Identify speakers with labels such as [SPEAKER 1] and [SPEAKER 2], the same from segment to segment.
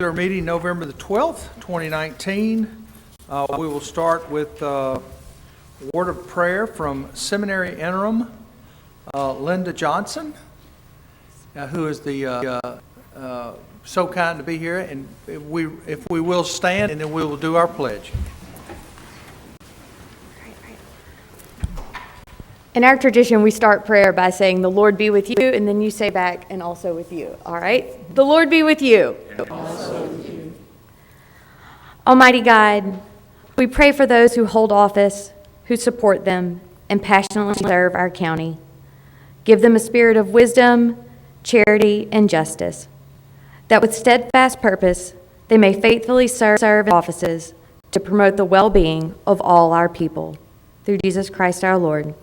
[SPEAKER 1] Our meeting November the 12th, 2019. We will start with a word of prayer from Seminary Interim Linda Johnson, who is the so kind to be here. And if we will stand, and then we will do our pledge.
[SPEAKER 2] In our tradition, we start prayer by saying, "The Lord be with you," and then you say back, "and also with you." All right? The Lord be with you. And also with you. Almighty God, we pray for those who hold office, who support them, and passionately serve our county. Give them a spirit of wisdom, charity, and justice, that with steadfast purpose, they may faithfully serve in offices to promote the well-being of all our people. Through Jesus Christ our Lord.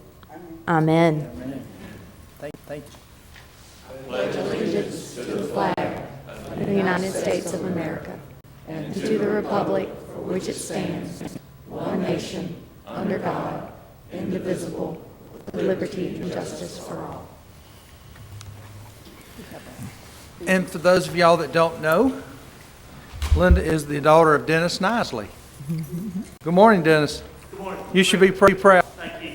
[SPEAKER 2] Amen.
[SPEAKER 1] Amen. Thank you.
[SPEAKER 2] I pledge allegiance to the flag of the United States of America and to the republic for which it stands, one nation, under God, indivisible, with liberty and justice for all.
[SPEAKER 1] And for those of y'all that don't know, Linda is the daughter of Dennis Nisley. Good morning, Dennis.
[SPEAKER 3] Good morning.
[SPEAKER 1] You should be pretty proud.
[SPEAKER 3] Thank you.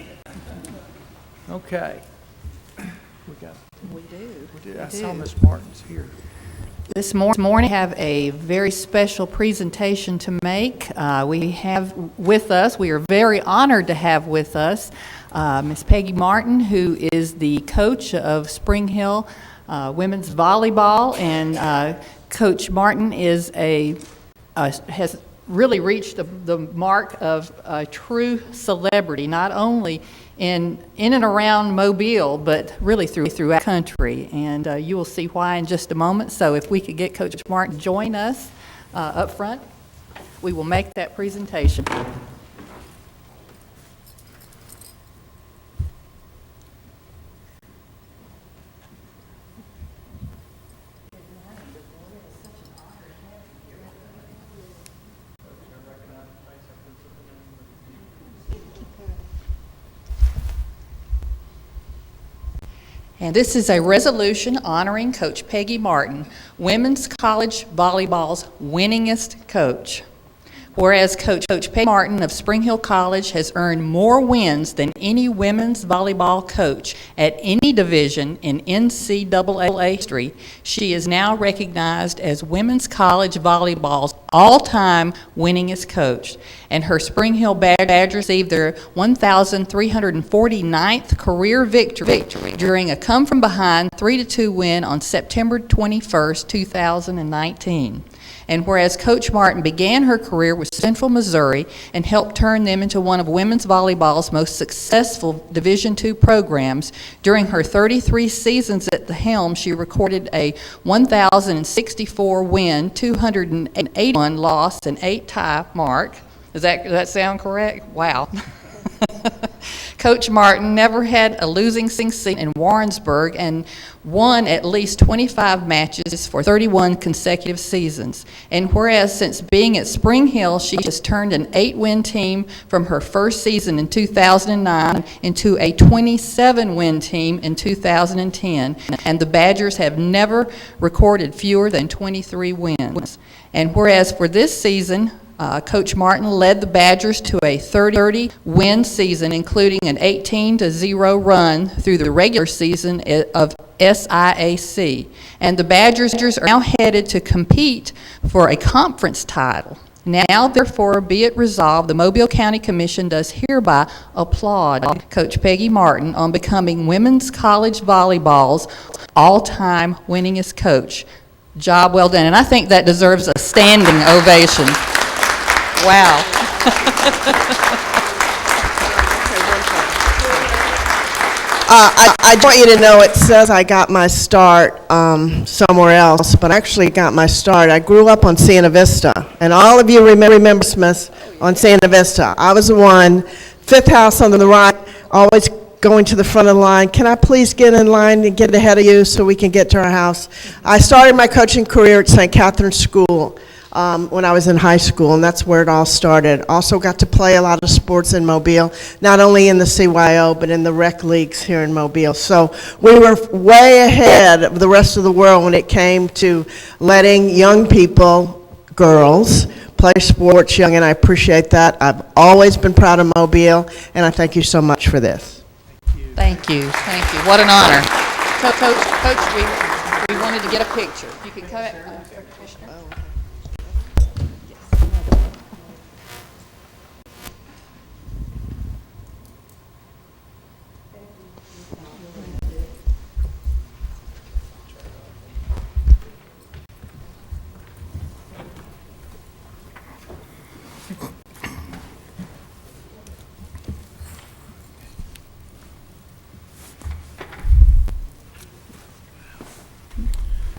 [SPEAKER 1] Okay.
[SPEAKER 4] We do.
[SPEAKER 1] I saw Miss Martin's here.
[SPEAKER 4] This morning we have a very special presentation to make. We have with us, we are very honored to have with us Miss Peggy Martin, who is the coach of Spring Hill women's volleyball, and Coach Martin is has really reached the mark of a true celebrity, not only in and around Mobile, but really throughout the country. And you will see why in just a moment. So if we could get Coach Martin to join us up front, we will make that presentation. And this is a resolution honoring Coach Peggy Martin, Women's College Volleyball's winningest coach. Whereas Coach Peggy Martin of Spring Hill College has earned more wins than any women's volleyball coach at any division in NCAA history, she is now recognized as Women's College Volleyball's all-time winningest coach. And her Spring Hill Badgers received their 1,349th career victory during a come-from-behind 3-2 win on September 21st, 2019. And whereas Coach Martin began her career with Central Missouri and helped turn them into one of women's volleyball's most successful Division II programs, during her 33 seasons at the helm, she recorded a 1,064 win, 281 loss, and 8 tie mark. Does that sound correct? Wow. Coach Martin never had a losing season in Warrensburg and won at least 25 matches for 31 consecutive seasons. And whereas since being at Spring Hill, she has turned an 8-win team from her first season in 2009 into a 27-win team in 2010. And the Badgers have never recorded fewer than 23 wins. And whereas for this season, Coach Martin led the Badgers to a 30-win season, including an 18-0 run through the regular season of SIAC. And the Badgers are now headed to compete for a conference title. Now, therefore, be it resolved, the Mobile County Commission does hereby applaud Coach Peggy Martin on becoming Women's College Volleyball's all-time winningest coach. Job well done. And I think that deserves a standing ovation. Wow.
[SPEAKER 5] I want you to know it says I got my start somewhere else, but I actually got my start. I grew up on Santa Vista, and all of you remember Smith on Santa Vista. I was the one, fifth house on the right, always going to the front of the line. Can I please get in line and get ahead of you so we can get to our house? I started my coaching career at St. Catherine's School. when I was in high school, and that's where it all started. Also got to play a lot of sports in Mobile, not only in the CYO, but in the rec leagues here in Mobile. So we were way ahead of the rest of the world when it came to letting young people, girls, play sports young, and I appreciate that. I've always been proud of Mobile, and I thank you so much for this.
[SPEAKER 4] Thank you, thank you. What an honor. Coach, we wanted to get a picture. If you could come back. Commissioner.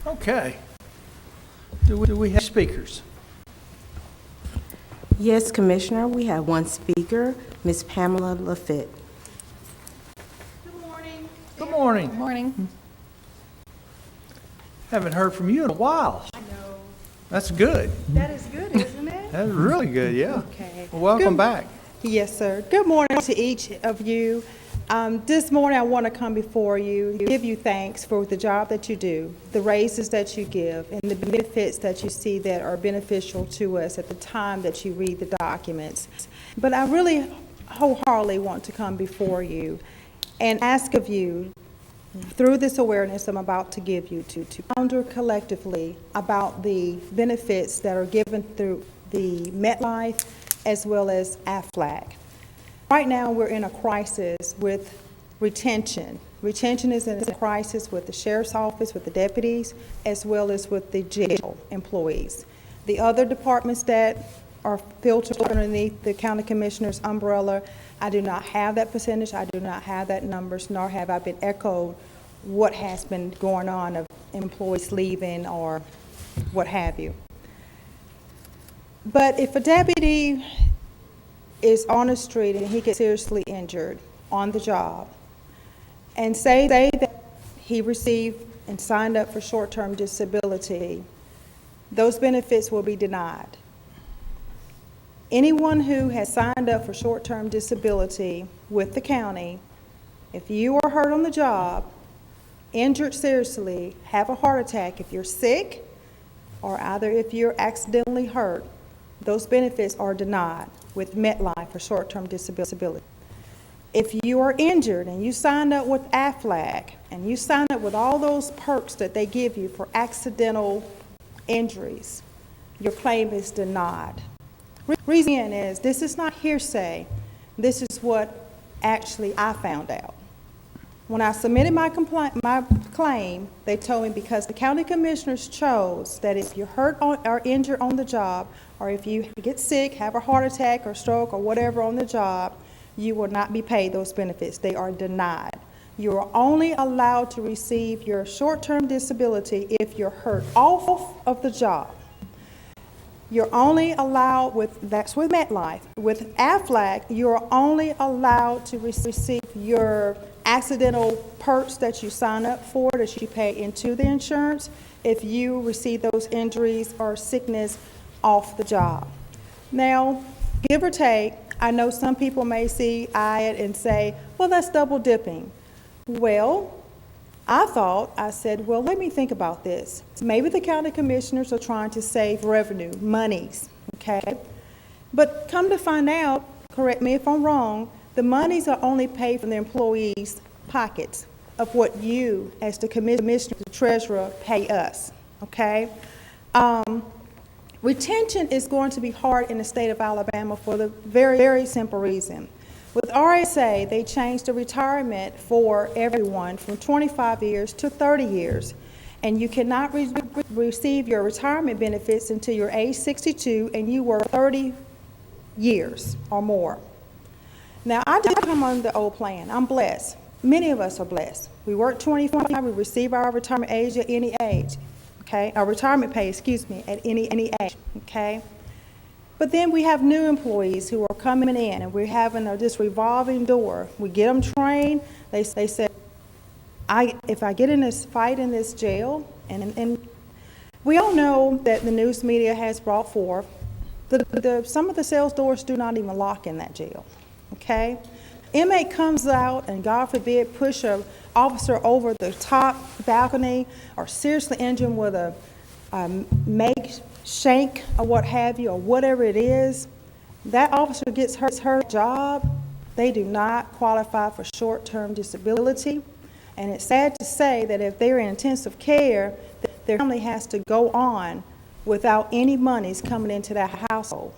[SPEAKER 1] Okay. Do we have speakers?
[SPEAKER 3] Yes, Commissioner, we have one speaker, Ms. Pamela Lafitte.
[SPEAKER 1] Good morning.
[SPEAKER 4] Good morning.
[SPEAKER 1] Haven't heard from you in a while.
[SPEAKER 6] I know.
[SPEAKER 1] That's good.
[SPEAKER 6] That is good, isn't it?
[SPEAKER 1] That's really good, yeah.
[SPEAKER 6] Okay.
[SPEAKER 1] Well, welcome
[SPEAKER 6] Good-
[SPEAKER 1] back.
[SPEAKER 6] Yes, sir. Good morning to each of you. This morning, I want to come before you, give you thanks for the job that you do, the raises that you give, and the benefits that you see that are beneficial to us at the time that you read the documents. But I really wholeheartedly want to come before you and ask of you, through this awareness I'm about to give you, to ponder collectively about the benefits that are given through the MetLife as well as AFLAC. Right now, we're in a crisis with retention. Retention is in a crisis with the sheriff's office, with the deputies, as well as with the jail employees. The other departments that are filtered underneath the county commissioner's umbrella, I do not have that percentage, I do not have that numbers, nor have I been echoed what has been going on of employees leaving or what have you. But if a deputy is on the street and he gets seriously injured on the job, and say that he received and signed up for short-term disability, those benefits will be denied. Anyone who has signed up for short-term disability with the county, if you are hurt on the job, injured seriously, have a heart attack, if you're sick, or either if you're accidentally hurt, those benefits are denied with MetLife for short-term disability. If you are injured and you signed up with AFLAC and you signed up with all those perks that they give you for accidental injuries, your claim is denied. Reason is, this is not hearsay. This is what actually I found out. When I submitted my claim, they told me because the county commissioners chose that if you're hurt or injured on the job, or if you get sick, have a heart attack or stroke or whatever on the job, you will not be paid those benefits. They are denied. You are only allowed to receive your short-term disability if you're hurt off of the job. You're only allowed that's with MetLife. With AFLAC, you're only allowed to receive your accidental perks that you sign up for, that you pay into the insurance, if you receive those injuries or sickness off the job. Now, give or take, I know some people may eye it and say, well, that's double dipping. Well, I said, well, let me think about this. Maybe the county commissioners are trying to save revenue, monies, okay? But come to find out, correct me if I'm wrong, the monies are only paid from the employees' pockets of what you, as the commissioner, the treasurer, pay us, okay? Retention is going to be hard in the state of Alabama for the very, very simple reason. With RSA, they changed the retirement for everyone from 25 years to 30 years. And you cannot receive your retirement benefits until you're age 62 and you work 30 years or more. Now, I did come on the old plan. I'm blessed. Many of us are blessed. We work 25, we receive our retirement age at any age, okay? Our retirement pay, at any age, okay? But then we have new employees who are coming in, and we're having this revolving door. We get them trained. They say, if I get in this fight in this jail, and We all know that the news media has brought forth, some of the cells doors do not even lock in that jail, okay? Inmate comes out and, God forbid, push an officer over the top balcony or seriously injure him with a make shank or what have you, or whatever it is. That officer gets her job, they do not qualify for short-term disability. And it's sad to say that if they're in intensive care, their family has to go on without any monies coming into that household.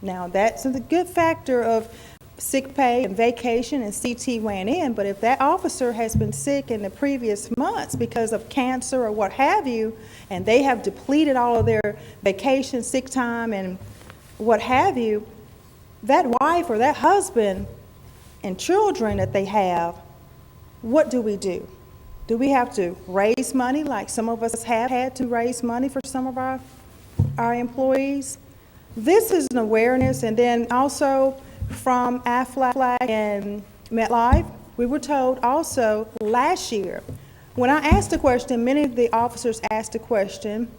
[SPEAKER 6] Now, that's a good factor of sick pay and vacation and CT weighing in, but if that officer has been sick in the previous months because of cancer or what have you, and they have depleted all of their vacation, sick time, and what have you, that wife or that husband and children that they have, what do we do? Do we have to raise money like some of us have had to raise money for some of our employees? This is an awareness, and then also from Aflac and MetLife, we were told also last year, when I asked the question, many of the officers asked the question,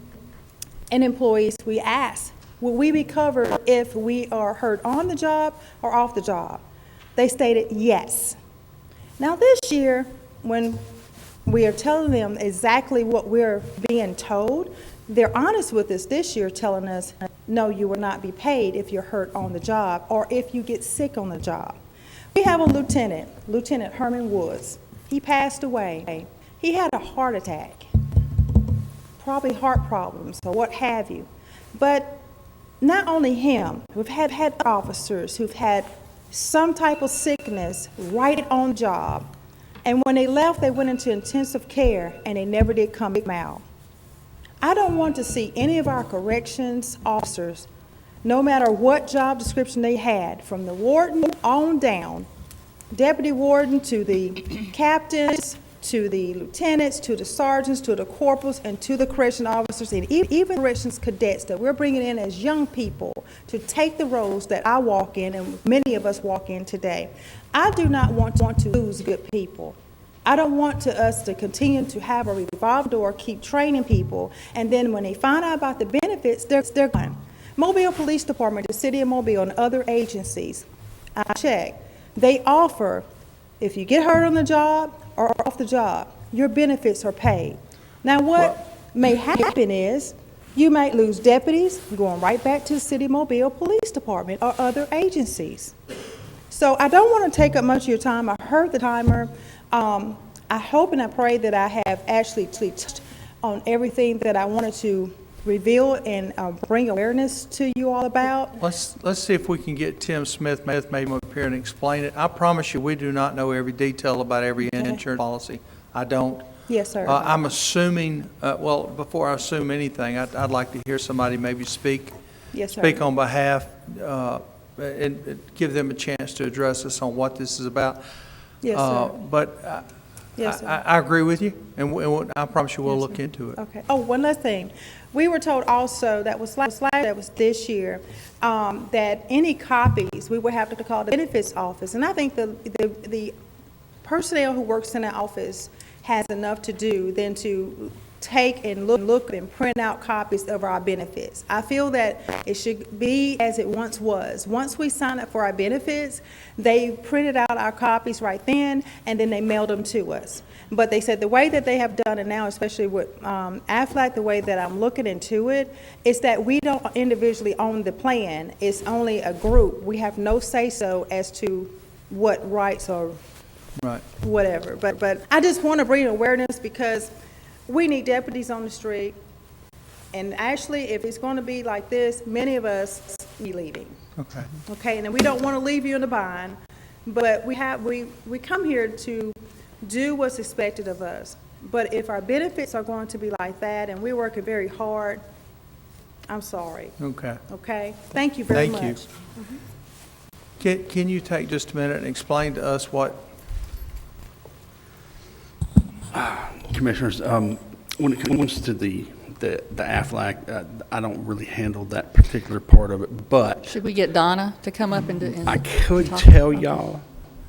[SPEAKER 6] and employees, we asked, will we be covered if we are hurt on the job or off the job? They stated yes. Now this year, when we are telling them exactly what we're being told, they're honest with us this year, telling us, no, you will not be paid if you're hurt on the job or if you get sick on the job. We have a lieutenant, Lieutenant Herman Woods. He passed away. He had a heart attack, probably heart problems or what have you. But not only him, we've had officers who've had some type of sickness right on the job. And when they left, they went into intensive care and they never did come out. I don't want to see any of our corrections officers, no matter what job description they had, from the warden on down, deputy warden to the captains, to the lieutenants, to the sergeants, to the corporals, and to the correction officers, and even corrections cadets that we're bringing in as young people to take the roles that I walk in and many of us walk in today. I do not want to lose good people. I don't want us to continue to have a revolving door, keep training people, and then when they find out about the benefits, they're gone. Mobile Police Department, the City of Mobile, and other agencies, I check, they offer, if you get hurt on the job or off the job, your benefits are paid. Now what may happen is, you might lose deputies, going right back to the City of Mobile Police Department or other agencies. So I don't want to take up much of your time. I heard the timer. I hope and I pray that I have actually touched on everything that I wanted to reveal and bring awareness to you all about.
[SPEAKER 1] Let's see if we can get Tim Smith maybe up here and explain it. I promise you, we do not know every detail about every insurance policy. I don't.
[SPEAKER 6] Yes, sir.
[SPEAKER 1] I'm assuming, well, before I assume anything, I'd like to hear somebody maybe speak
[SPEAKER 6] Yes, sir.
[SPEAKER 1] on behalf and give them a chance to address us on what this is about.
[SPEAKER 6] Yes, sir.
[SPEAKER 1] But
[SPEAKER 6] Yes, sir.
[SPEAKER 1] I agree with you, and I promise you we'll
[SPEAKER 6] Yes,
[SPEAKER 1] look
[SPEAKER 6] sir.
[SPEAKER 1] into it.
[SPEAKER 6] Okay. Oh, one last thing. We were told also, that was this year, that any copies, we would have to call the benefits office. And I think the personnel who works in the office has enough to do than to take and look and print out copies of our benefits. I feel that it should be as it once was. Once we sign up for our benefits, they printed out our copies right then, and then they mailed them to us. But they said the way that they have done it now, especially with Aflac, the way that I'm looking into it, is that we don't individually own the plan. It's only a group. We have no say-so as to what rights or
[SPEAKER 1] Right.
[SPEAKER 6] whatever. But I just want to bring awareness because we need deputies on the street. And actually, if it's going to be like this, many of us be leaving.
[SPEAKER 1] Okay.
[SPEAKER 6] Okay, and then we don't want to leave you in a bind, but we come here to do what's expected of us. But if our benefits are going to be like that and we're working very hard, I'm sorry.
[SPEAKER 1] Okay.
[SPEAKER 6] Okay? Thank you very much.
[SPEAKER 1] Thank you. Can you take just a minute and explain to us what?
[SPEAKER 7] Commissioners, when it comes to the Aflac, I don't really handle that particular part of it, but
[SPEAKER 4] Should we get Donna to come up and
[SPEAKER 7] I could
[SPEAKER 4] talk
[SPEAKER 7] tell
[SPEAKER 4] about
[SPEAKER 7] y'all,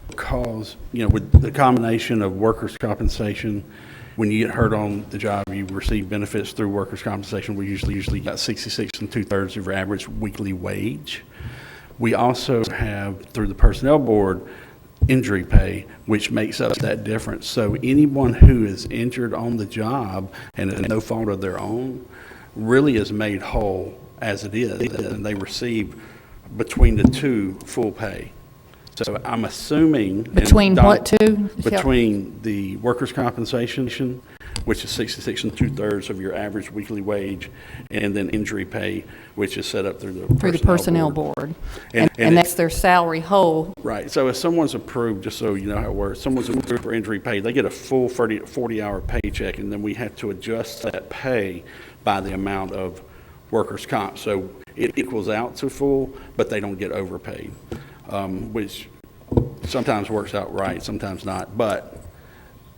[SPEAKER 7] because, with the combination of workers' compensation When you get hurt on the job, you receive benefits through workers' compensation. We usually got 66 2/3 of your average weekly wage. We also have, through the Personnel Board, injury pay, which makes up that difference. So anyone who is injured on the job and it's no fault of their own really is made whole as it is, and they receive between the two full pay. So I'm assuming. and
[SPEAKER 4] Between
[SPEAKER 7] Don-
[SPEAKER 4] what two?
[SPEAKER 7] Between the workers' compensation, which is 66 2/3 of your average weekly wage, and then injury pay, which is set up through the
[SPEAKER 4] Personnel Board. And that's their salary whole.
[SPEAKER 7] Right, so if someone's approved, just so you know how it works, someone's approved for injury pay, they get a full 40-hour paycheck, and then we have to adjust that pay by the amount of workers' comp. So it equals out to full, but they don't get overpaid, which sometimes works out right, sometimes not. But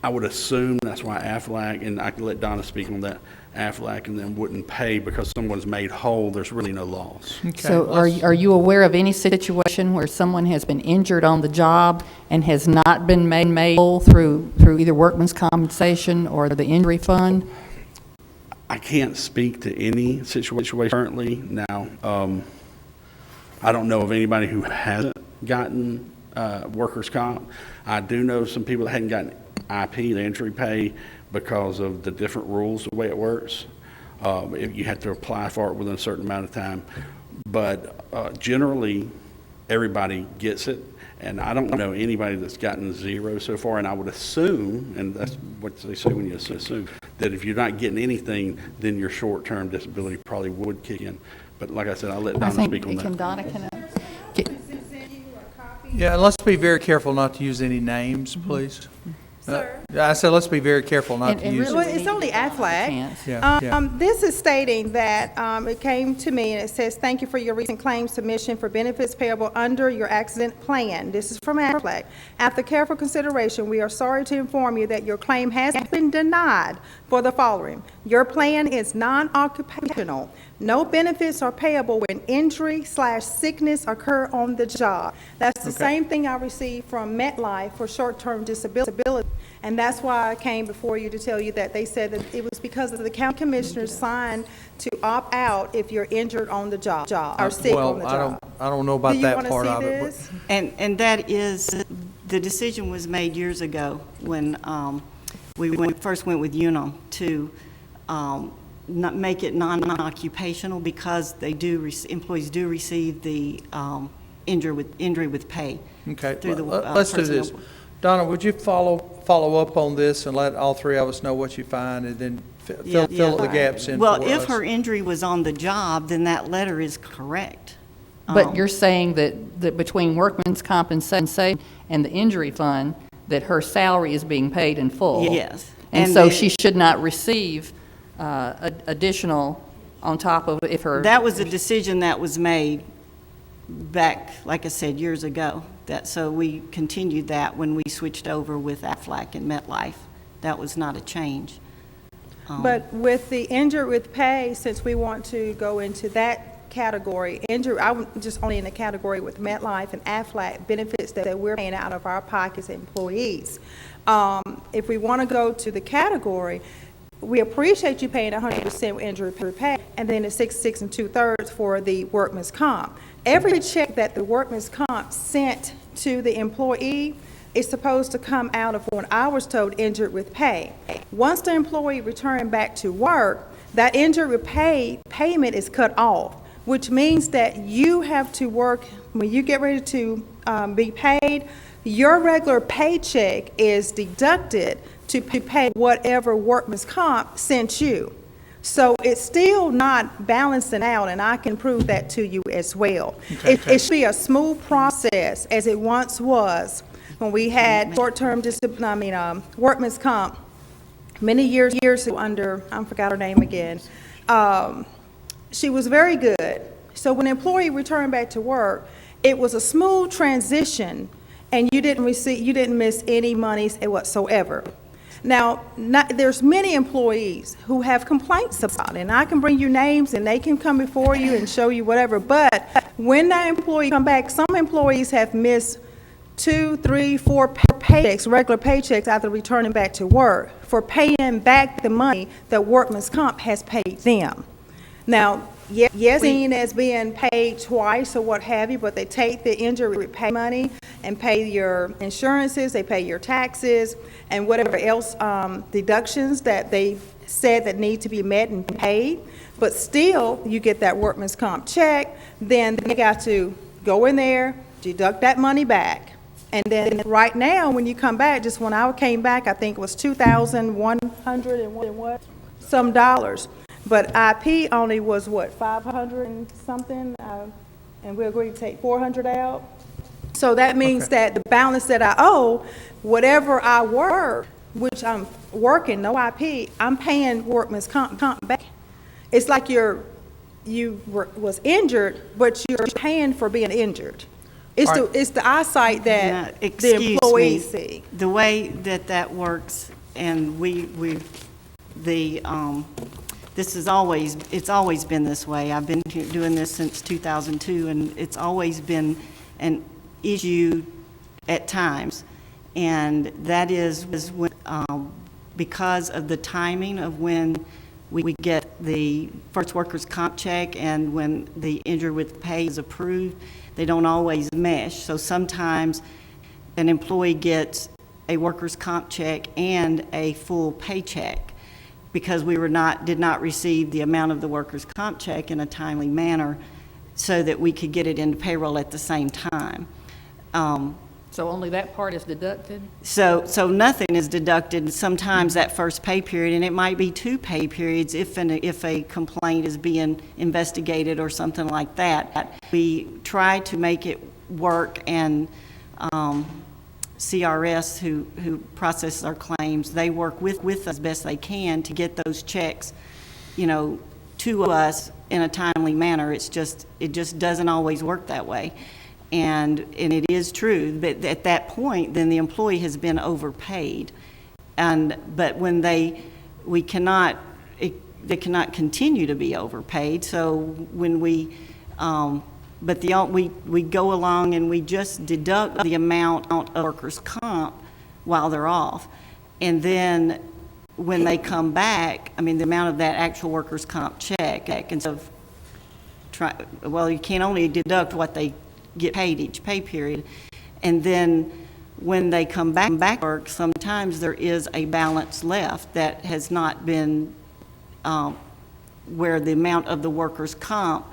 [SPEAKER 7] I would assume that's why Aflac, and I can let Donna speak on that, Aflac and then wouldn't pay because someone's made whole, there's really no loss.
[SPEAKER 1] Okay,
[SPEAKER 4] So are you aware of any situation where someone has been injured on the job and has not been made whole through either workman's compensation or the injury fund?
[SPEAKER 7] I can't speak to any situation currently now. I don't know of anybody who hasn't gotten workers' comp. I do know some people that hadn't gotten IP, the injury pay, because of the different rules, the way it works. You have to apply for it within a certain amount of time. But generally, everybody gets it. And I don't know anybody that's gotten zero so far, and I would assume, and that's what they say when you assume, that if you're not getting anything, then your short-term disability probably would kick in. But like I said, I'll let
[SPEAKER 4] I
[SPEAKER 7] Donna
[SPEAKER 4] think,
[SPEAKER 7] speak on
[SPEAKER 4] can
[SPEAKER 7] that.
[SPEAKER 4] Donna, can
[SPEAKER 1] yeah, and let's be very careful not to use any names, please.
[SPEAKER 6] Sir?
[SPEAKER 1] I said, let's be very careful not to
[SPEAKER 4] And
[SPEAKER 1] use.
[SPEAKER 4] really,
[SPEAKER 6] Well,
[SPEAKER 4] we
[SPEAKER 6] it's
[SPEAKER 4] need to
[SPEAKER 6] only
[SPEAKER 4] give them a
[SPEAKER 6] Aflac.
[SPEAKER 4] chance.
[SPEAKER 1] Yeah.
[SPEAKER 6] This is stating that it came to me and it says, "Thank you for your recent claim submission for benefits payable under your accident plan." This is from Aflac. "After careful consideration, we are sorry to inform you that your claim has been denied for the following. Your plan is non-occupational. No benefits are payable when injury/sickness occur on the job." That's the same thing I received from MetLife for short-term disability. And that's why I came before you to tell you that they said that it was because of the county commissioners signed to opt out if you're injured on the job or sick on the job.
[SPEAKER 1] I don't know about that part of
[SPEAKER 6] Do you
[SPEAKER 1] it.
[SPEAKER 6] want to see this?
[SPEAKER 8] And that is, the decision was made years ago when first went with Unum to not make it non-occupational because employees do receive the injury with pay.
[SPEAKER 1] Okay,
[SPEAKER 8] through the,
[SPEAKER 1] let's do
[SPEAKER 8] personnel
[SPEAKER 1] this.
[SPEAKER 8] board.
[SPEAKER 1] Donna, would you follow up on this and let all three of us know what you find, and then
[SPEAKER 8] Yeah,
[SPEAKER 1] fill the
[SPEAKER 8] yeah.
[SPEAKER 1] gaps in for
[SPEAKER 8] Well,
[SPEAKER 1] us?
[SPEAKER 8] if her injury was on the job, then that letter is correct.
[SPEAKER 4] But you're saying that between workman's compensation and the injury fund, that her salary is being paid in full?
[SPEAKER 8] Yes.
[SPEAKER 4] And
[SPEAKER 8] And
[SPEAKER 4] so
[SPEAKER 8] then-
[SPEAKER 4] she should not receive additional on top of if her...
[SPEAKER 8] That was a decision that was made back, like I said, years ago. So we continued that when we switched over with Aflac and MetLife. That was not a change.
[SPEAKER 6] But with the injured with pay, since we want to go into that category, I'm just only in the category with MetLife and Aflac benefits that we're paying out of our pockets, employees. If we want to go to the category, we appreciate you paying 100% injury pay, and then it's 66 2/3 for the workman's comp. Every check that the workman's comp sent to the employee is supposed to come out of when I was told injured with pay. Once the employee returned back to work, that injured with pay payment is cut off, which means that you have to work, when you get ready to be paid, your regular paycheck is deducted to pay whatever workman's comp sent you. So it's still not balancing out, and I can prove that to you as well. It should be a smooth process, as it once was when we had short-term workman's comp many years ago under, I forgot her name again. She was very good. So when an employee returned back to work, it was a smooth transition, and you didn't miss any monies whatsoever. Now, there's many employees who have complaints about it, and I can bring you names, and they can come before you and show you whatever, but when that employee come back, some employees have missed 2, 3, 4 paychecks, regular paychecks after returning back to work for paying back the money that workman's comp has paid them. Now, yes, seen as being paid twice or what have you, but they take the injury pay money and pay your insurances, they pay your taxes, and whatever else deductions that they said that need to be met and paid. But still, you get that workman's comp check, then they got to go in there, deduct that money back. And then right now, when you come back, just when I came back, I think it was $2,100 and what, some dollars. But IP only was what, 500 and something, and we agreed to take 400 out. So that means that the balance that I owe, whatever I work, which I'm working, no IP, I'm paying workman's comp back. It's like was injured, but you're paying for being injured. It's the eyesight that the
[SPEAKER 8] Excuse me.
[SPEAKER 6] employees see.
[SPEAKER 8] The way that works, and it's always been this way. I've been doing this since 2002, and it's always been an issue at times. And that is when, because of the timing of when we get the first workers' comp check and when the injury with pay is approved, they don't always mesh. So sometimes an employee gets a workers' comp check and a full paycheck because we did not receive the amount of the workers' comp check in a timely manner so that we could get it into payroll at the same time.
[SPEAKER 4] So only that part is deducted?
[SPEAKER 8] So nothing is deducted sometimes that first pay period, and it might be 2 pay periods if a complaint is being investigated or something like that. We try to make it work, and CRS, who processes our claims, they work with us as best they can to get those checks, to us in a timely manner. It just doesn't always work that way. And it is true, but at that point, then the employee has been overpaid. But when they cannot continue to be overpaid. So when we go along and we just deduct the amount of workers' comp while they're off. And then when they come back, the amount of that actual workers' comp check, instead of you can only deduct what they get paid each pay period. And then when they come back to work, sometimes there is a balance left that has not been, where the amount of the workers' comp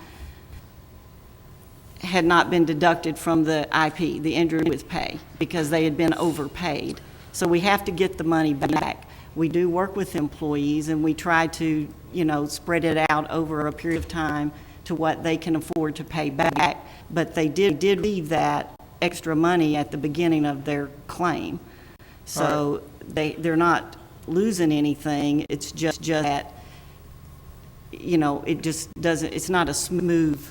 [SPEAKER 8] had not been deducted from the IP, the injury with pay, because they had been overpaid. So we have to get the money back. We do work with employees, and we try to, spread it out over a period of time to what they can afford to pay back, but they did leave that extra money at the beginning of their claim. So they're not losing anything, it's just that, it just doesn't, it's not a smooth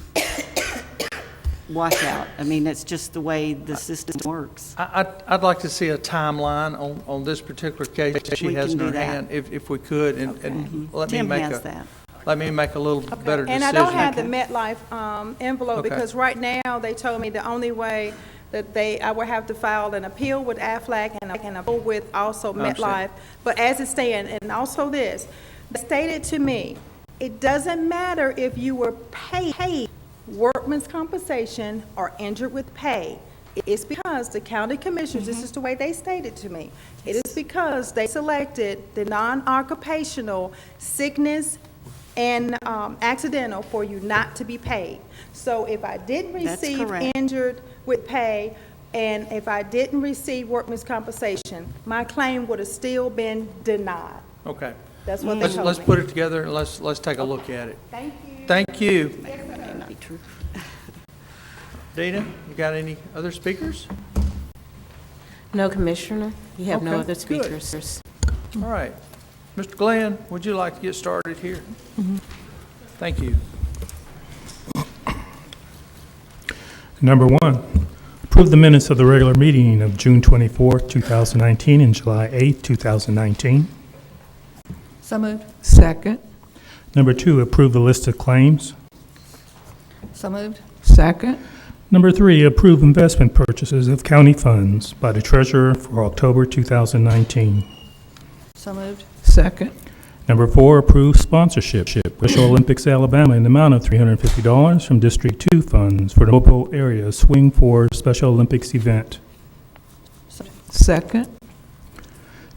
[SPEAKER 8] washout. It's just the way the system works.
[SPEAKER 1] I'd like to see a timeline on this particular case that she
[SPEAKER 8] We
[SPEAKER 1] has in
[SPEAKER 8] can
[SPEAKER 1] her
[SPEAKER 8] do that.
[SPEAKER 1] hand, if we could, and let me
[SPEAKER 8] Tim
[SPEAKER 1] make
[SPEAKER 8] has that.
[SPEAKER 1] let me make a little better decision.
[SPEAKER 6] And I don't have the MetLife envelope,
[SPEAKER 1] Okay.
[SPEAKER 6] because right now, they told me the only way that I would have to file an appeal with Aflac and an appeal with also
[SPEAKER 1] I understand.
[SPEAKER 6] MetLife. But as it stands, and also this, they stated to me, it doesn't matter if you were paid workman's compensation or injured with pay. It's because the county commissioners, this is the way they stated to me, it is because they selected the non-occupational sickness and accidental for you not to be paid. So if I didn't
[SPEAKER 8] That's
[SPEAKER 6] receive
[SPEAKER 8] correct.
[SPEAKER 6] injured with pay, and if I didn't receive workman's compensation, my claim would have still been denied.
[SPEAKER 1] Okay.
[SPEAKER 6] That's what they told me.
[SPEAKER 1] Let's put it together, and let's take a look at it.
[SPEAKER 6] Thank you.
[SPEAKER 1] Thank you.
[SPEAKER 8] May not be true.
[SPEAKER 1] Dina, you got any other speakers?
[SPEAKER 3] No, Commissioner, you have no
[SPEAKER 1] Okay,
[SPEAKER 3] other
[SPEAKER 1] good.
[SPEAKER 3] speakers.
[SPEAKER 1] All right. Mr. Glenn, would you like to get started here? Thank you.
[SPEAKER 9] Number 1, approve the minutes of the regular meeting of June 24, 2019 and July 8, 2019.
[SPEAKER 4] So moved.
[SPEAKER 10] Second.
[SPEAKER 9] Number 2, approve the list of claims.
[SPEAKER 4] So moved.
[SPEAKER 10] Second.
[SPEAKER 9] Number 3, approve investment purchases of county funds by the treasurer for October 2019.
[SPEAKER 4] So moved.
[SPEAKER 5] Second.
[SPEAKER 9] Number 4, approve sponsorship. Special Olympics Alabama in the amount of $350 from District 2 funds for the Mobile Area Swing for Special Olympics event.
[SPEAKER 5] Second.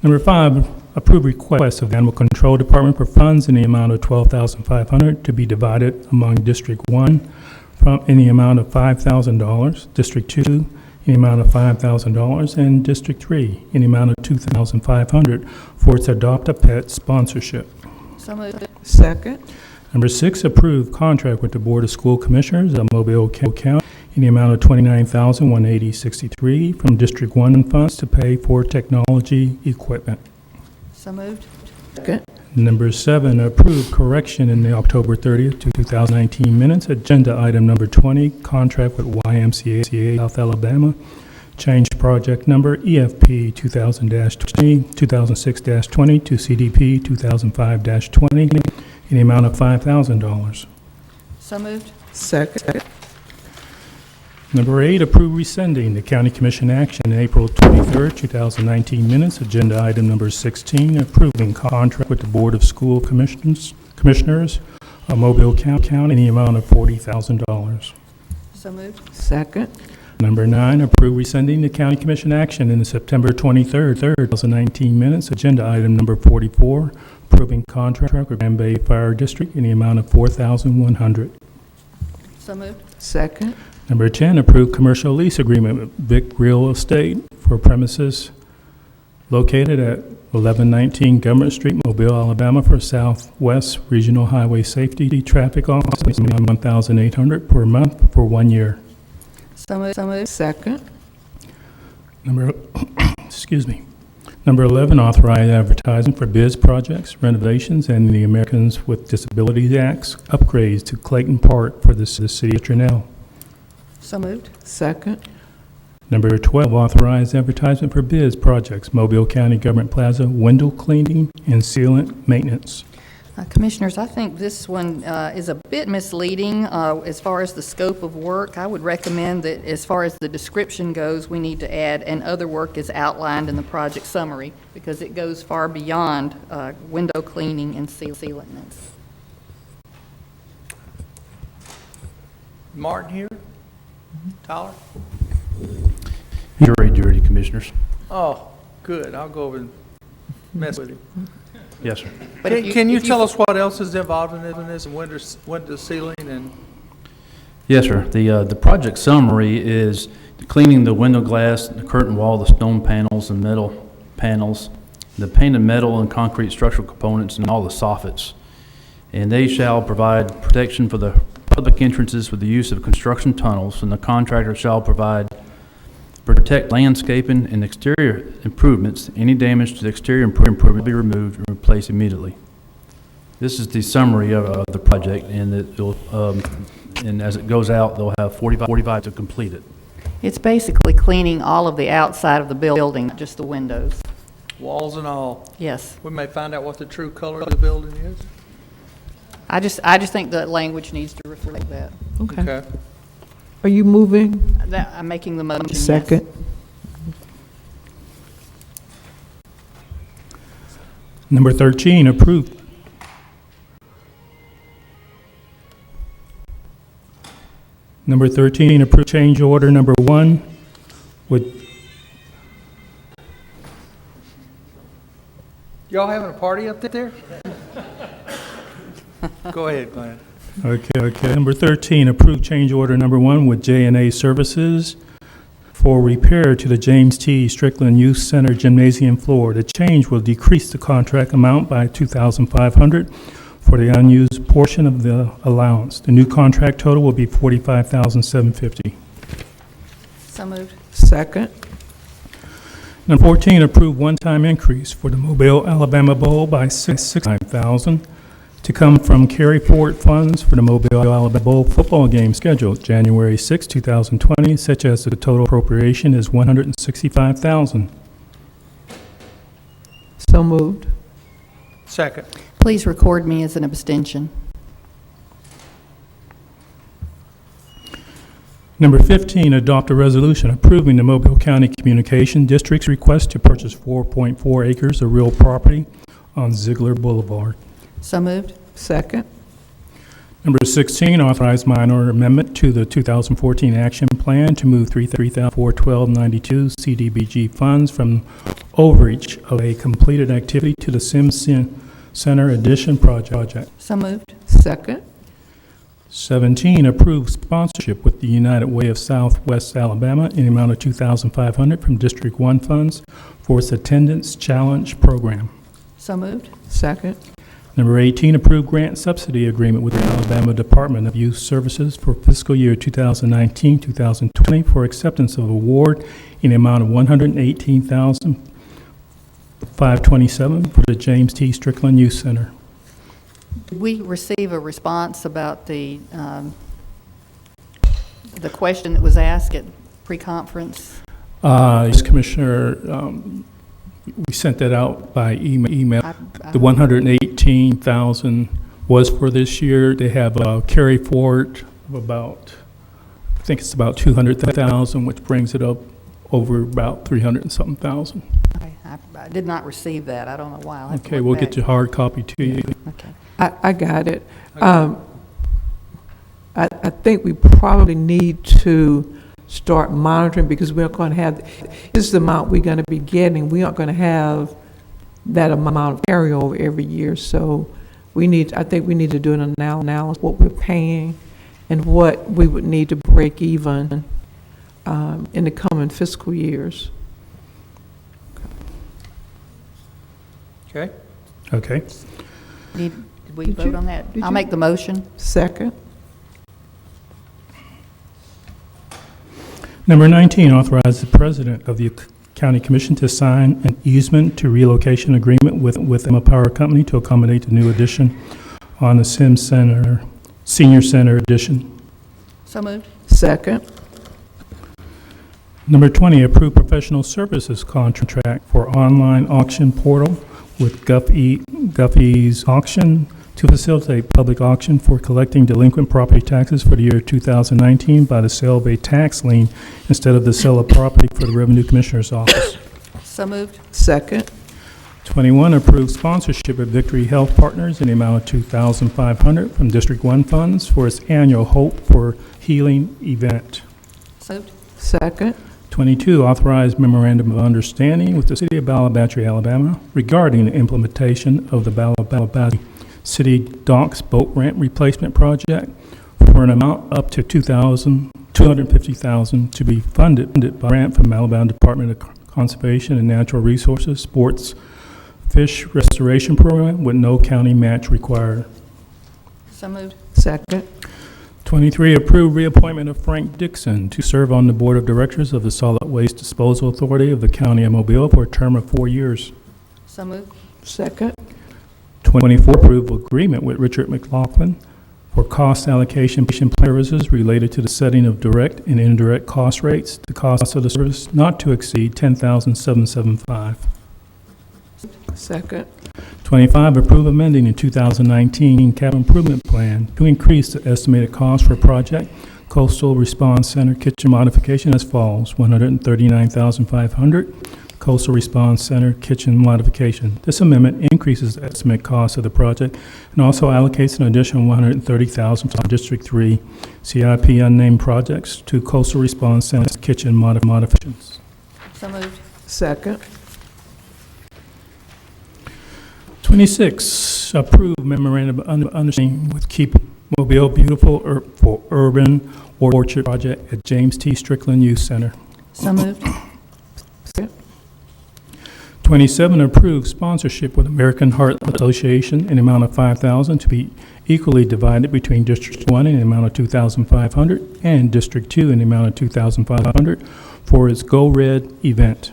[SPEAKER 9] Number 5, approve request of the Animal Control Department for funds in the amount of $12,500 to be divided among District 1 in the amount of $5,000, District 2 in the amount of $5,000, and District 3 in the amount of $2,500 for its Adopt a Pet sponsorship.
[SPEAKER 4] So moved.
[SPEAKER 5] Second.
[SPEAKER 9] Number 6, approve contract with the Board of School Commissioners of Mobile County in the amount of $29,180.63 from District 1 funds to pay for technology equipment.
[SPEAKER 4] So moved.
[SPEAKER 5] Second.
[SPEAKER 9] Number 7, approve correction in the October 30th, 2019 minutes. Agenda item number 20, contract with YMCA South Alabama. Change project number EFP 2006-20 to CDP 2005-20 in the amount of $5,000.
[SPEAKER 4] So moved.
[SPEAKER 5] Second.
[SPEAKER 9] Number 8, approve rescinding the County Commission action in April 23rd, 2019 minutes. Agenda item number 16, approving contract with the Board of School Commissioners of Mobile County in the amount of $40,000.
[SPEAKER 4] So moved.
[SPEAKER 5] Second.
[SPEAKER 9] Number 9, approve rescinding the County Commission action in the September 23rd, 2019 minutes. Agenda item number 44, approving contract with Grand Bay Fire District in the amount of $4,100.
[SPEAKER 4] So moved.
[SPEAKER 5] Second.
[SPEAKER 9] Number 10, approve commercial lease agreement with Vic Real Estate for premises located at 1119 Government Street, Mobile, Alabama for Southwest Regional Highway Safety Traffic Office, $1,800 per month for 1 year.
[SPEAKER 4] So moved. So moved.
[SPEAKER 5] Second.
[SPEAKER 9] Number 11, authorize advertising for bids, projects, renovations, and the Americans with Disabilities Act's upgrades to Clayton Park for the city of Trinell.
[SPEAKER 4] So moved.
[SPEAKER 5] Second.
[SPEAKER 9] Number 12, authorize advertisement for bids, projects, Mobile County Government Plaza, window cleaning, and sealant maintenance.
[SPEAKER 4] Commissioners, I think this one is a bit misleading as far as the scope of work. I would recommend that as far as the description goes, we need to add, and other work is outlined in the project summary, because it goes far beyond window cleaning and sealant.
[SPEAKER 1] Martin here? Tyler?
[SPEAKER 10] Jury Commissioners.
[SPEAKER 1] Oh, good. I'll go over and mess with him.
[SPEAKER 10] Yes, sir.
[SPEAKER 4] But if
[SPEAKER 1] Can you
[SPEAKER 4] if
[SPEAKER 1] tell us what else is involved in this, window sealing and?
[SPEAKER 10] Yes, sir. The project summary is cleaning the window glass, the curtain wall, the stone panels and metal panels, the painted metal and concrete structural components, and all the soffits. And they shall provide protection for the public entrances with the use of construction tunnels, and the contractor shall protect landscaping and exterior improvements. Any damage to the exterior improvement will be removed and replaced immediately. This is the summary of the project, and and as it goes out, they'll have 45 to complete it.
[SPEAKER 4] It's basically cleaning all of the outside of the building, not just the windows.
[SPEAKER 1] Walls and all.
[SPEAKER 4] Yes.
[SPEAKER 1] We may find out what the true color of the building is.
[SPEAKER 4] I just think that language needs to reflect that.
[SPEAKER 1] Okay.
[SPEAKER 5] Are you moving?
[SPEAKER 4] I'm making the motion. yes.
[SPEAKER 5] Second.
[SPEAKER 9] Number 13, approve. Number 13, approve change order number 1 with,
[SPEAKER 1] Y'all having a party up there? Go ahead, Glenn.
[SPEAKER 9] okay. Number 13, approve change order number 1 with J&A Services for repair to the James T. Strickland Youth Center gymnasium floor. The change will decrease the contract amount by $2,500 for the unused portion of the allowance. The new contract total will be $45,750.
[SPEAKER 4] So moved.
[SPEAKER 5] Second.
[SPEAKER 9] Number 14, approve one-time increase for the Mobile, Alabama Bowl by $65,000 to come from carry forward funds for the Mobile, Alabama Bowl football game scheduled January 6, 2020, such as the total appropriation is $165,000.
[SPEAKER 5] So moved.
[SPEAKER 1] Second.
[SPEAKER 4] Please record me as an abstention.
[SPEAKER 9] Number 15, adopt a resolution approving the Mobile County Communication District's request to purchase 4.4 acres of real property on Ziegler Boulevard.
[SPEAKER 4] So moved.
[SPEAKER 11] Second.
[SPEAKER 9] Number 16, authorize minor amendment to the 2014 action plan to move $3,412.92 CDBG funds from overreach of a completed activity to the Sims Center Addition project.
[SPEAKER 4] So moved.
[SPEAKER 11] Second.
[SPEAKER 9] 17, approve sponsorship with the United Way of Southwest Alabama in the amount of $2,500 from District 1 funds for its Attendance Challenge program.
[SPEAKER 4] So moved.
[SPEAKER 11] Second.
[SPEAKER 9] Number 18, approve grant subsidy agreement with the Alabama Department of Youth Services for fiscal year 2019-2020 for acceptance of award in the amount of $118,527 for the James T. Strickland Youth Center.
[SPEAKER 4] Did we receive a response about the question that was asked at pre-conference?
[SPEAKER 9] Yes, Commissioner, we sent that out by email. The 118,000 was for this year. They have a carry forward of about, I think it's about 200,000, which brings it up over about 300 and something thousand.
[SPEAKER 4] Okay, I did not receive that. I don't know why. I'll have to
[SPEAKER 9] Okay,
[SPEAKER 4] look
[SPEAKER 9] we'll
[SPEAKER 4] back.
[SPEAKER 9] get your hard copy to you.
[SPEAKER 4] Okay.
[SPEAKER 11] I got it. I think we probably need to start monitoring because we're going to have, this is the amount we're going to be getting. We aren't going to have that amount of carryover every year. So I think we need to do an analysis what we're paying and what we would need to break even in the coming fiscal years.
[SPEAKER 1] Okay?
[SPEAKER 9] Okay.
[SPEAKER 4] Did we
[SPEAKER 11] Did
[SPEAKER 4] vote
[SPEAKER 11] you-
[SPEAKER 4] on that?
[SPEAKER 11] did
[SPEAKER 4] I'll
[SPEAKER 11] you-
[SPEAKER 4] make the motion.
[SPEAKER 11] Second.
[SPEAKER 9] Number 19, authorize the president of the county commission to sign an easement to relocation agreement with Emma Power Company to accommodate the new addition on the Sims Center, Senior Center addition.
[SPEAKER 4] So moved.
[SPEAKER 11] Second.
[SPEAKER 9] Number 20, approve professional services contract for online auction portal with Guffey's Auction to facilitate public auction for collecting delinquent property taxes for the year 2019 by the sale of a tax lien instead of the sale of property for the Revenue Commissioner's Office.
[SPEAKER 4] So moved.
[SPEAKER 11] Second.
[SPEAKER 9] 21, approve sponsorship of Victory Health Partners in the amount of $2,500 from District 1 funds for its annual Hope for Healing event.
[SPEAKER 4] So moved.
[SPEAKER 11] Second.
[SPEAKER 9] 22, authorize memorandum of understanding with the City of Ballabhatchie, Alabama regarding the implementation of the Ballabhatchie City Docks Boat Ramp Replacement Project for an amount up to $250,000 to be funded by grant from Alabama Department of Conservation and Natural Resources Sports Fish Restoration Program with no county match required.
[SPEAKER 4] So moved.
[SPEAKER 11] Second.
[SPEAKER 9] 23, approve reappointment of Frank Dixon to serve on the Board of Directors of the Solid Waste Disposal Authority of the County of Mobile for a term of 4 years.
[SPEAKER 4] So moved.
[SPEAKER 11] Second.
[SPEAKER 9] 24, approve agreement with Richard McLaughlin for cost allocation services related to the setting of direct and indirect cost rates. The cost of the service not to exceed $10,775.
[SPEAKER 11] Second.
[SPEAKER 9] 25, approve amending the 2019 capital improvement plan to increase the estimated cost for project Coastal Response Center kitchen modification as follows: $139,500 Coastal Response Center kitchen modification. This amendment increases the estimated cost of the project and also allocates an additional $130,000 from District 3 CIP unnamed projects to Coastal Response Center kitchen modifications.
[SPEAKER 4] So moved.
[SPEAKER 11] Second.
[SPEAKER 9] 26, approve memorandum of understanding with Keep Mobile Beautiful for Urban Orchard Project at James T. Strickland Youth Center.
[SPEAKER 4] So moved.
[SPEAKER 9] 27, approve sponsorship with American Heart Association in the amount of $5,000 to be equally divided between District 1 in the amount of $2,500 and District 2 in the amount of $2,500 for its Go Red event.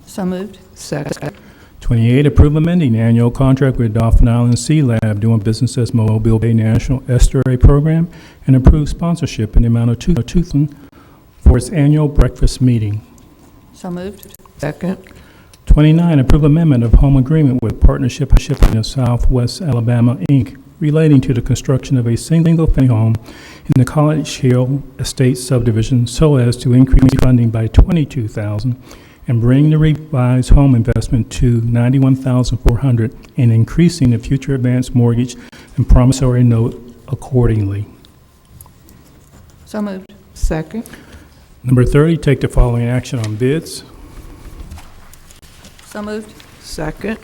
[SPEAKER 4] So moved.
[SPEAKER 11] Second.
[SPEAKER 9] 28, approve amending annual contract with Dauphin Island Sea Lab doing business as Mobile Bay National Estuary Program and approve sponsorship in the amount of $2,000 for its annual breakfast meeting.
[SPEAKER 4] So moved.
[SPEAKER 11] Second.
[SPEAKER 9] 29, approve amendment of home agreement with Partnership of Shipping of Southwest Alabama, Inc. relating to the construction of a single-family home in the College Hill Estates subdivision so as to increase funding by $22,000 and bring the revised home investment to $91,400 and increasing the future advance mortgage and promissory note accordingly.
[SPEAKER 4] So moved.
[SPEAKER 11] Second.
[SPEAKER 9] Number 30, take the following action on bids.
[SPEAKER 4] So moved.
[SPEAKER 11] Second.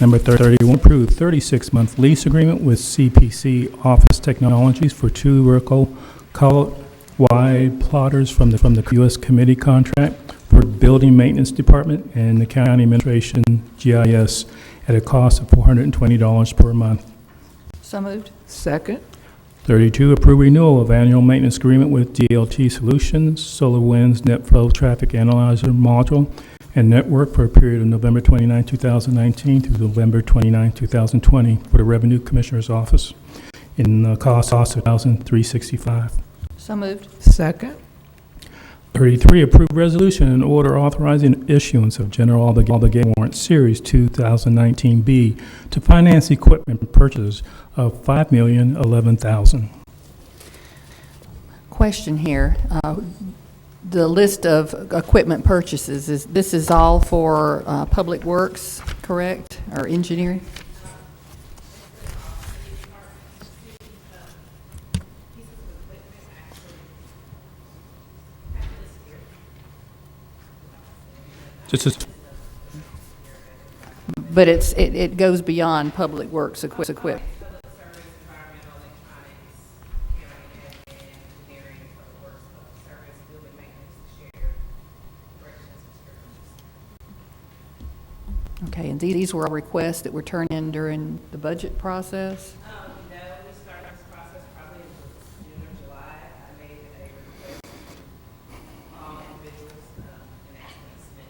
[SPEAKER 9] Number 31, approve 36-month lease agreement with CPC Office Technologies for 2 vertical column-wide plotters from the U.S. committee contract for Building Maintenance Department and the County Administration GIS at a cost of $420 per month.
[SPEAKER 4] So moved.
[SPEAKER 11] Second.
[SPEAKER 9] 32, approve renewal of annual maintenance agreement with DLT Solutions, SolarWinds NetFlow Traffic Analyzer Module, and Network for a period of November 29, 2019 through November 29, 2020 for the Revenue Commissioner's Office in the cost of $1,365.
[SPEAKER 4] So moved.
[SPEAKER 11] Second.
[SPEAKER 9] 33, approve resolution and order authorizing issuance of general obligation warrant series 2019B to finance equipment purchases of $5,011,000.
[SPEAKER 4] Question here. The list of equipment purchases, this is all for Public Works, correct, or engineering?
[SPEAKER 9] Just
[SPEAKER 4] But it goes beyond Public Works equipment. Okay, and these were all requests that were turned in during the budget process?
[SPEAKER 12] No, we started this process probably in June or July. I made a request to all individuals and actually submit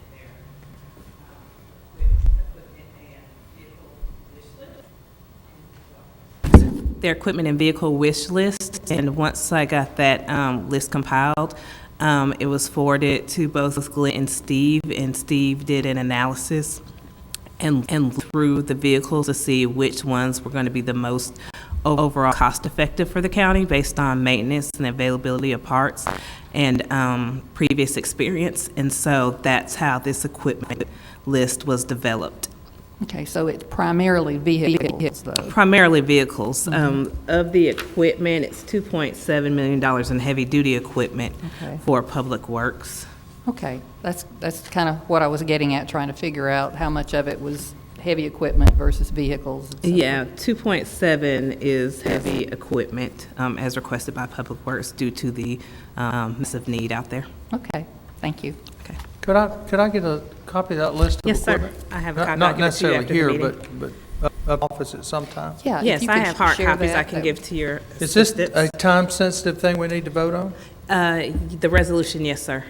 [SPEAKER 12] their equipment and vehicle wish list. And once I got that list compiled, it was forwarded to both Glenn and Steve did an analysis and through the vehicles to see which ones were going to be the most overall cost-effective for the county based on maintenance and availability of parts and previous experience. And so that's how this equipment list was developed.
[SPEAKER 4] Okay, so it's primarily vehicles, though?
[SPEAKER 12] Primarily vehicles. Of the equipment, it's $2.7 million in heavy-duty equipment
[SPEAKER 4] Okay.
[SPEAKER 12] for Public Works.
[SPEAKER 4] Okay, that's kind of what I was getting at, trying to figure out how much of it was heavy equipment versus vehicles. and so
[SPEAKER 12] Yeah, 2.7 is heavy equipment as requested by Public Works due to the massive need out there.
[SPEAKER 4] forth. Okay, thank you.
[SPEAKER 12] Okay.
[SPEAKER 1] Could I get a copy of that list of
[SPEAKER 12] Yes, sir.
[SPEAKER 1] equipment?
[SPEAKER 12] I have a
[SPEAKER 1] Not-
[SPEAKER 12] copy.
[SPEAKER 1] Not
[SPEAKER 12] I'll give it to you
[SPEAKER 1] necessarily
[SPEAKER 12] after the
[SPEAKER 1] here,
[SPEAKER 12] meeting.
[SPEAKER 1] but up office at some time.
[SPEAKER 4] Yeah, if
[SPEAKER 12] Yes,
[SPEAKER 4] you
[SPEAKER 12] I
[SPEAKER 4] could
[SPEAKER 12] have hard
[SPEAKER 4] share
[SPEAKER 12] copies
[SPEAKER 4] that,
[SPEAKER 12] I can
[SPEAKER 4] that-
[SPEAKER 12] give to your
[SPEAKER 1] Is this
[SPEAKER 12] assistants.
[SPEAKER 1] a time-sensitive thing we need to vote on?
[SPEAKER 12] The resolution, yes, sir.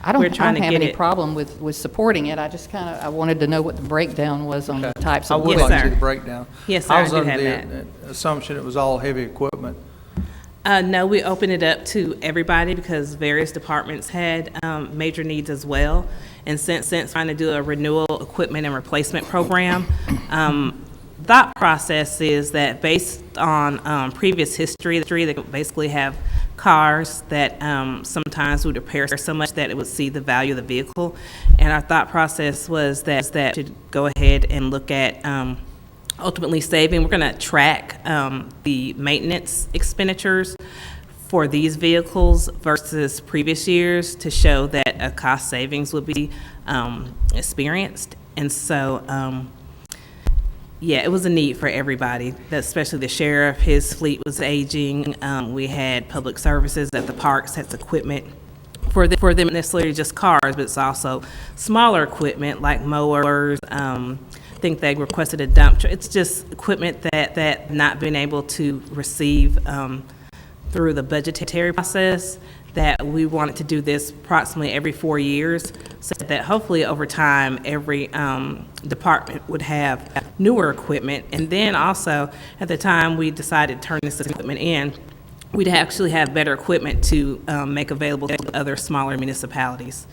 [SPEAKER 4] I don't
[SPEAKER 12] We're trying to
[SPEAKER 4] have
[SPEAKER 12] get
[SPEAKER 4] any
[SPEAKER 12] it.
[SPEAKER 4] problem with supporting it. I just I wanted to know what the breakdown was on the
[SPEAKER 1] Okay.
[SPEAKER 4] types
[SPEAKER 1] I
[SPEAKER 4] of.
[SPEAKER 1] would
[SPEAKER 12] Yes,
[SPEAKER 1] like to see
[SPEAKER 12] sir.
[SPEAKER 1] the breakdown.
[SPEAKER 12] Yes, sir, I do
[SPEAKER 1] was
[SPEAKER 12] have
[SPEAKER 1] under the assumption it was all heavy equipment.
[SPEAKER 12] No, we opened it up to everybody because various departments had major needs as well. And since trying to do a renewal equipment and replacement program, thought process is that based on previous history, they basically have cars that sometimes would repair so much that it would see the value of the vehicle. And our thought process was that to go ahead and look at ultimately saving. We're going to track the maintenance expenditures for these vehicles versus previous years to show that a cost savings would be experienced. And so, yeah, it was a need for everybody, especially the sheriff. His fleet was aging. We had public services at the parks, that's equipment for them, necessarily just cars, but it's also smaller equipment like mowers. I think they requested a dump truck. It's just equipment that not been able to receive through the budgetary process, that we wanted to do this approximately every 4 years, so that hopefully over time, every department would have newer equipment. And then also, at the time we decided to turn this equipment in, we'd actually have better equipment to make available to other smaller municipalities.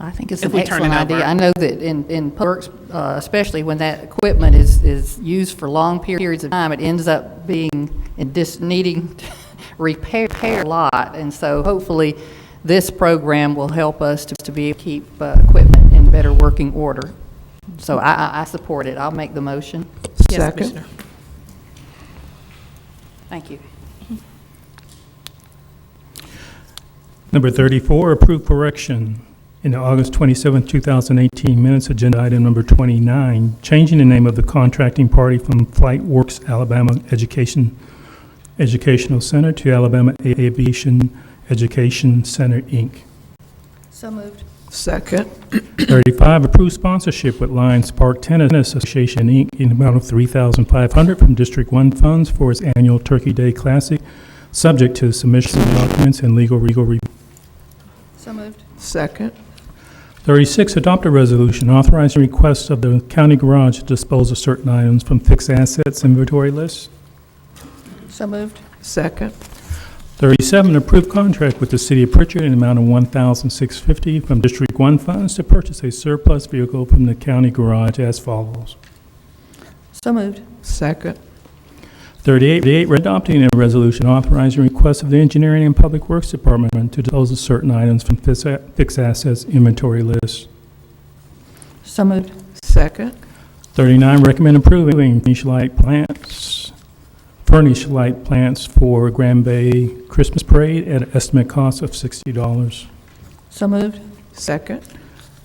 [SPEAKER 4] I think it's
[SPEAKER 12] If
[SPEAKER 4] an
[SPEAKER 12] we turn it
[SPEAKER 4] excellent idea.
[SPEAKER 12] over.
[SPEAKER 4] I know that in Public Works, especially when that equipment is used for long periods of time, it ends up being needing repair a lot. And so hopefully this program will help us to be able to keep equipment in better working order. So I support it. I'll make the motion.
[SPEAKER 12] Yes,
[SPEAKER 11] Second.
[SPEAKER 12] Commissioner.
[SPEAKER 4] Thank you.
[SPEAKER 9] Number 34, approve correction in the August 27, 2018 minutes, agenda item number 29, changing the name of the contracting party from Flight Works Alabama Educational Center to Alabama Aviation Education Center, Inc.
[SPEAKER 4] So moved.
[SPEAKER 11] Second.
[SPEAKER 9] 35, approve sponsorship with Lions Park Tennis Association, Inc. in the amount of $3,500 from District 1 funds for its annual Turkey Day Classic, subject to submission of documents and legal review.
[SPEAKER 4] So moved.
[SPEAKER 11] Second.
[SPEAKER 9] 36, adopt a resolution authorizing requests of the county garage to dispose of certain items from fixed assets inventory list.
[SPEAKER 4] So moved.
[SPEAKER 11] Second.
[SPEAKER 9] 37, approve contract with the city of Pritchard in the amount of $1,650 from District 1 funds to purchase a surplus vehicle from the county garage as follows.
[SPEAKER 4] So moved.
[SPEAKER 11] Second.
[SPEAKER 9] 38, adopting a resolution authorizing requests of the Engineering and Public Works Department to dispose of certain items from fixed assets inventory list.
[SPEAKER 4] So moved.
[SPEAKER 11] Second.
[SPEAKER 9] 39, recommend approving furnished light plants for Grand Bay Christmas Parade at an estimate cost of $60.
[SPEAKER 4] So moved.
[SPEAKER 11] Second.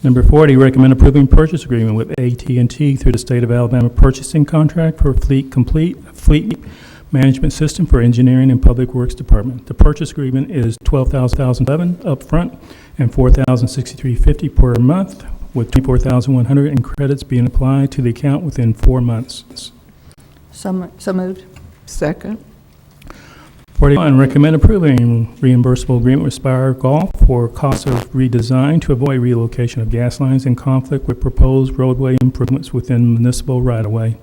[SPEAKER 9] Number 40, recommend approving purchase agreement with AT&T through the State of Alabama purchasing contract for Fleet Management System for Engineering and Public Works Department. The purchase agreement is $12,011 upfront and $4,063.50 per month, with $24,100 in credits being applied to the account within 4 months.
[SPEAKER 4] So moved.
[SPEAKER 11] Second.
[SPEAKER 9] 41, recommend approving reimbursable agreement with Spire Golf for cost of redesign to avoid relocation of gas lines in conflict with proposed roadway improvements within municipal right-of-way.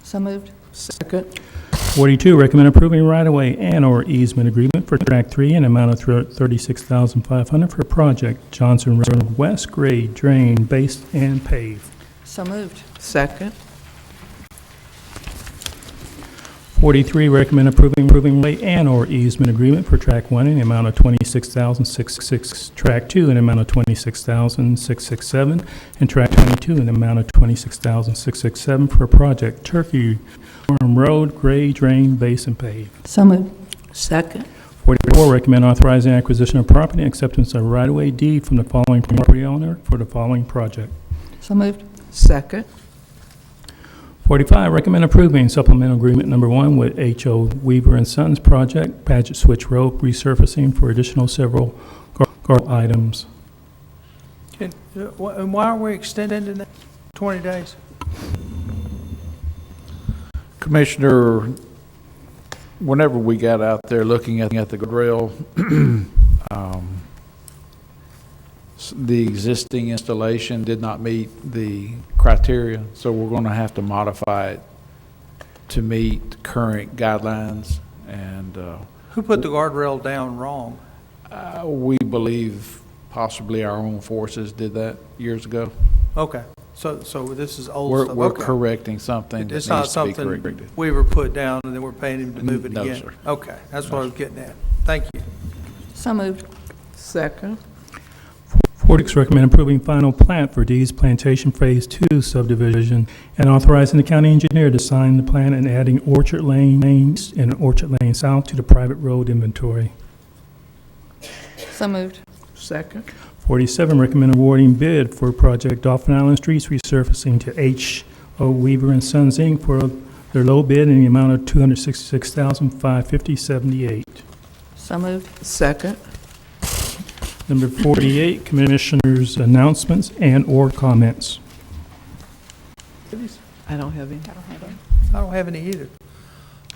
[SPEAKER 4] So moved.
[SPEAKER 11] Second.
[SPEAKER 9] 42, recommend approving right-of-way and/or easement agreement for Track 3 in amount of $36,500 for project Johnson Road West, grade, drain, base, and pave.
[SPEAKER 4] So moved.
[SPEAKER 11] Second.
[SPEAKER 9] 43, recommend approving right and/or easement agreement for Track 1 in the amount of $26,666, Track 2 in the amount of $26,667, and Track 22 in the amount of $26,667 for project Turkey Road, grade, drain, base, and pave.
[SPEAKER 4] So moved.
[SPEAKER 11] Second.
[SPEAKER 9] 44, recommend authorizing acquisition of property and acceptance of right-of-way deed from the following property owner for the following project.
[SPEAKER 4] So moved.
[SPEAKER 11] Second.
[SPEAKER 9] 45, recommend approving supplemental agreement number 1 with H.O. Weaver and Sons Project, Paget Switch Road resurfacing for additional several items.
[SPEAKER 1] And why are we extending it 20 days?
[SPEAKER 13] Commissioner, whenever we got out there looking at the guardrail, the existing installation did not meet the criteria, so we're going to have to modify it to meet current guidelines. And
[SPEAKER 1] Who put the guardrail down wrong?
[SPEAKER 13] we believe possibly our own forces did that years ago.
[SPEAKER 1] Okay, so this is old stuff.
[SPEAKER 13] We're
[SPEAKER 1] Okay.
[SPEAKER 13] correcting something that
[SPEAKER 1] It's
[SPEAKER 13] needs
[SPEAKER 1] not
[SPEAKER 13] to be
[SPEAKER 1] something
[SPEAKER 13] corrected.
[SPEAKER 1] we were put down and then we're paying him to move it
[SPEAKER 13] No,
[SPEAKER 1] again?
[SPEAKER 13] sir.
[SPEAKER 1] Okay, that's what I was getting at. Thank you.
[SPEAKER 4] So moved.
[SPEAKER 11] Second.
[SPEAKER 9] 46, recommend approving final plat for Dee's Plantation Phase 2 subdivision and authorizing the county engineer to sign the plan and adding Orchard Lane East and Orchard Lane South to the private road inventory.
[SPEAKER 4] So moved.
[SPEAKER 11] Second.
[SPEAKER 9] 47, recommend awarding bid for project Dolphin Island Streets resurfacing to H.O. Weaver and Sons, Inc. for their low bid in the amount of $266,550.78.
[SPEAKER 4] So moved.
[SPEAKER 11] Second.
[SPEAKER 9] Number 48, commissioners' announcements and/or comments.
[SPEAKER 11] I don't have any.
[SPEAKER 1] I don't have any either.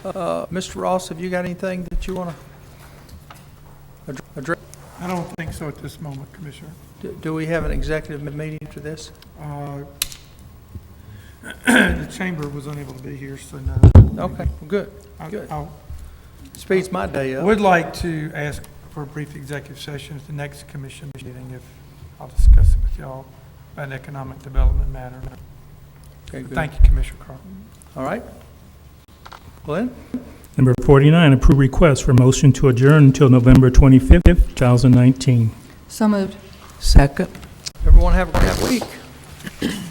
[SPEAKER 1] Mr. Ross, have you got anything that you want to address?
[SPEAKER 14] I don't think so at this moment, Commissioner.
[SPEAKER 1] Do we have an executive meeting after this?
[SPEAKER 14] The chamber was unable to be here, so no.
[SPEAKER 1] Okay, well, good, good.
[SPEAKER 14] I
[SPEAKER 1] Speeds my day up.
[SPEAKER 14] would like to ask for a brief executive session at the next commission meeting, if I'll discuss it with y'all about an economic development matter.
[SPEAKER 1] Okay, good.
[SPEAKER 14] Thank you, Commissioner Carter.
[SPEAKER 1] All right. Glenn?
[SPEAKER 9] Number 49, approve request for motion to adjourn until November 25th, 2019.
[SPEAKER 4] So moved.
[SPEAKER 11] Second.
[SPEAKER 1] Everyone have a great week.